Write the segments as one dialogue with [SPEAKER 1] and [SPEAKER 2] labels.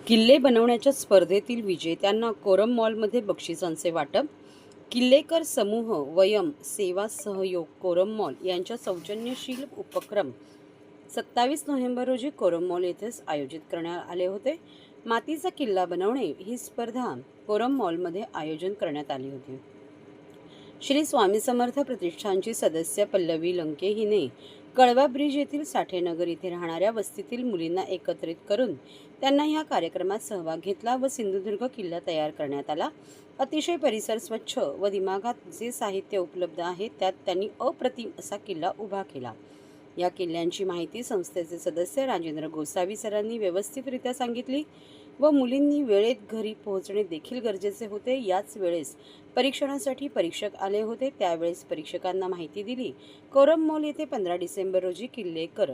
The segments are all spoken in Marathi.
[SPEAKER 1] किल्ले बनवण्याच्या स्पर्धेतील विजेत्यांना कोरम मॉलमध्ये बक्षिसांचे वाटप. किल्लेकर समूह वयम सेवा सहयोग कोरम मॉल यांच्या सौजन्यशील उपक्रम 27 नोव्हेंबर रोजी कोरम मॉल येथेच आयोजित करण्यात आले होते. मातीचा किल्ला बनवणे ही स्पर्धा कोरम मॉलमध्ये आयोजन करण्यात आली होती. श्री स्वामी समर्थ प्रतिष्ठानची सदस्य पल्लवी लंके हिने कळवा ब्रिज येथील साठेनगर येथे राहणाऱ्या वस्तीतील मुलींना एकत्रित करून त्यांना या कार्यक्रमात सहभाग घेतला व सिंधुदुर्ग किल्ला तयार करण्यात आला. अतिशय परिसर स्वच्छ व दिमागात जे साहित्य उपलब्ध आहे त्यात त्यांनी अप्रतिम असा किल्ला उभा केला. या किल्ल्यांची माहिती संस्थेचे सदस्य राजेंद्र गोसावी सरांनी व्यवस्थितरित्या सांगितली व मुलींनी वेळेत घरी पोहोचणे देखील गरजेचे होते. याच वेळेस परीक्षणासाठी परीक्षक आले होते. त्यावेळेस परीक्षकांना माहिती दिली. कोरम मॉल येथे 15 डिसेंबर रोजी किल्लेकर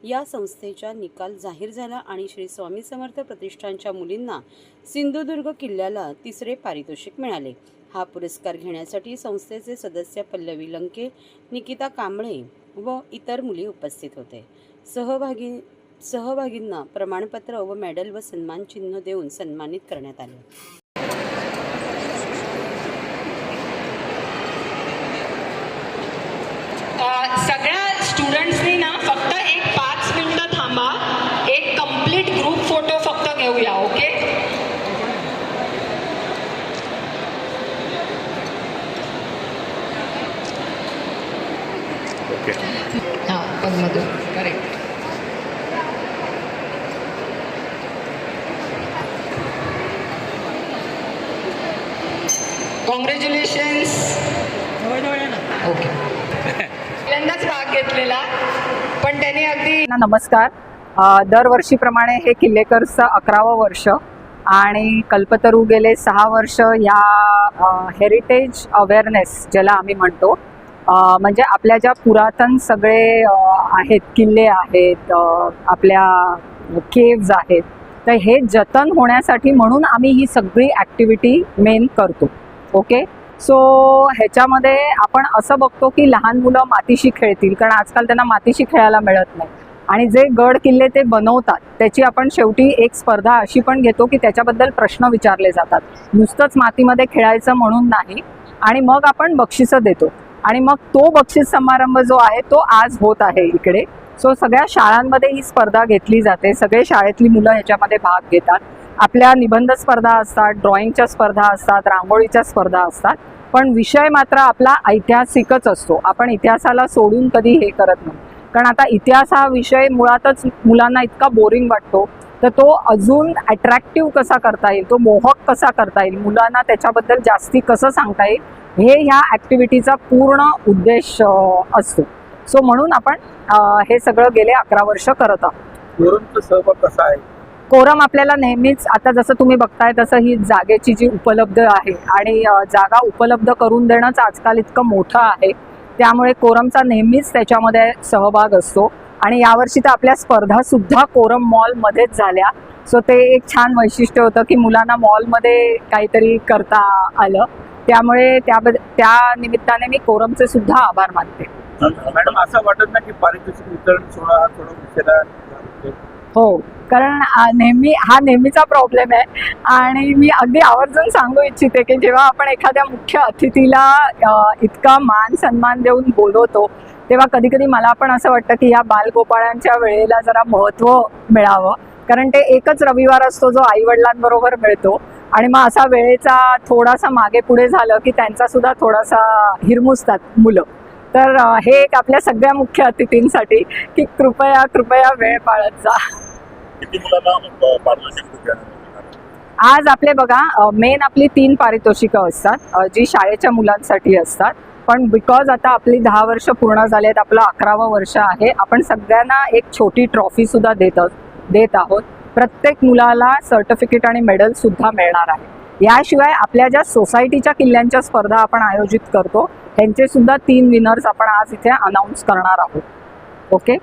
[SPEAKER 1] या संस्थेचा निकाल जाहीर झाला आणि श्री स्वामी समर्थ प्रतिष्ठानच्या मुलींना सिंधुदुर्ग किल्ल्याला 3रे पारितोषिक मिळाले. हा पुरस्कार घेण्यासाठी संस्थेचे सदस्य पल्लवी लंके, निकिता कांबळे व इतर मुली उपस्थित होते. सहभागींना प्रमाणपत्र व मेडल व सन्मान चिन्ह देऊन सन्मानित करण्यात आले.
[SPEAKER 2] सगळ्या स्टुडंट्सनी ना फक्त एक 5 मिनिटं थांबा. एक कंप्लीट ग्रुप फोटो फक्त घेऊया. Okay,
[SPEAKER 3] okay.
[SPEAKER 2] हां पद्मधू करेक्ट. कॉंग्रॅच्युलेशन्स. ओके, पहिल्यांदाच भाग घेतलेला पण त्यांनी अगदी.
[SPEAKER 4] नमस्कार. दरवर्षीप्रमाणे हे किल्लेकरचं 11वं वर्ष आणि कल्पतरू गेले 6 वर्ष या हेरिटेज अवेअरनेस ज्याला आम्ही म्हणतो, म्हणजे आपल्या ज्या पुरातन सगळे आहेत, किल्ले आहेत, आपल्या केव्ज आहेत, तर हे जतन होण्यासाठी म्हणून आम्ही ही सगळी ॲक्टिव्हिटी मेन करतो. ओके, सो ह्याच्यामध्ये आपण असं बघतो की लहान मुलं मातीशी खेळतील, कारण आजकाल त्यांना मातीशी खेळायला मिळत नाही. आणि जे गड किल्ले ते बनवतात त्याची आपण शेवटी एक स्पर्धा अशी पण घेतो की त्याच्याबद्दल प्रश्न विचारले जातात, नुसतंच मातीमध्ये खेळायचं म्हणून नाही. आणि मग आपण बक्षिसं देतो आणि मग तो बक्षीस समारंभ जो आहे तो आज होत आहे इकडे. सो सगळ्या शाळांमध्ये ही स्पर्धा घेतली जाते. सगळे शाळेतली मुलं ह्याच्यामध्ये भाग घेतात. आपल्या निबंध स्पर्धा असतात, ड्रॉइंगच्या स्पर्धा असतात, रांगोळीच्या स्पर्धा असतात, पण विषय मात्र आपला ऐतिहासिकच असतो. आपण इतिहासाला सोडून कधी हे करत नाही, कारण आता इतिहास हा विषय मुळातच मुलांना इतका बोरिंग वाटतो. तर तो अजून अट्रॅक्टिव्ह कसा करता येईल, तो मोहक कसा करता येईल, मुलांना त्याच्याबद्दल जास्ती कसं सांगता येईल, हे ह्या ॲक्टिव्हिटीचा पूर्ण उद्देश असतो. सो म्हणून आपण हे सगळं गेले 11 वर्ष करत आहोत.
[SPEAKER 3] कोरमचा सहभाग कसा आहे?
[SPEAKER 4] कोरम आपल्याला नेहमीच, आता जसं तुम्ही बघताय तसं ही जागेची जी उपलब्ध आहे आणि जागा उपलब्ध करून देणंच आजकाल इतकं मोठं आहे, त्यामुळे कोरमचा नेहमीच त्याच्यामध्ये सहभाग असतो. आणि यावर्षी तर आपल्या स्पर्धासुद्धा कोरम मॉलमध्येच झाल्या. सो ते एक छान वैशिष्ट्य होतं की मुलांना मॉलमध्ये काहीतरी करता आलं, त्यामुळे त्या निमित्ताने मी कोरमचे सुद्धा आभार मानते.
[SPEAKER 3] मॅडम, असं वाटत नाही की पारितोषिक वितरण सोहळा थोडं उशिरा?
[SPEAKER 4] हो, कारण नेहमीचा प्रॉब्लेम आहे. आणि मी अगदी आवर्जून सांगू इच्छिते की जेव्हा आपण एखाद्या मुख्य अतिथीला इतका मान सन्मान देऊन बोलवतो, तेव्हा कधी कधी मला पण असं वाटतं की या बालगोपाळांच्या वेळेला जरा महत्त्व मिळावं, कारण ते एकच रविवार असतो जो आईवडिलांबरोबर मिळतो. आणि मग असा वेळेचा थोडासा मागे पुढे झालं की त्यांचा सुद्धा थोडासा हिरमुसतात मुलं. तर हे एक आपल्या सगळ्या मुख्य अतिथींसाठी की कृपया कृपया वेळ पाळत जा.
[SPEAKER 3] किती मुलांना पारितोषिक?
[SPEAKER 4] आज आपले बघा, मेन आपली 3 पारितोषिकं असतात जी शाळेच्या मुलांसाठी असतात. पण बिकॉज आता आपली 10 वर्ष पूर्ण झाली आहेत, आपलं 11वं वर्ष आहे, आपण सगळ्यांना एक छोटी ट्रॉफीसुद्धा देत आहोत. प्रत्येक मुलाला सर्टिफिकेट आणि मेडलसुद्धा मिळणार आहे. याशिवाय आपल्या ज्या सोसायटीच्या किल्ल्यांच्या स्पर्धा आपण आयोजित करतो ह्यांचे सुद्धा 3 विनर्स आपण आज इथे अनाऊन्स करणार आहोत. ओके.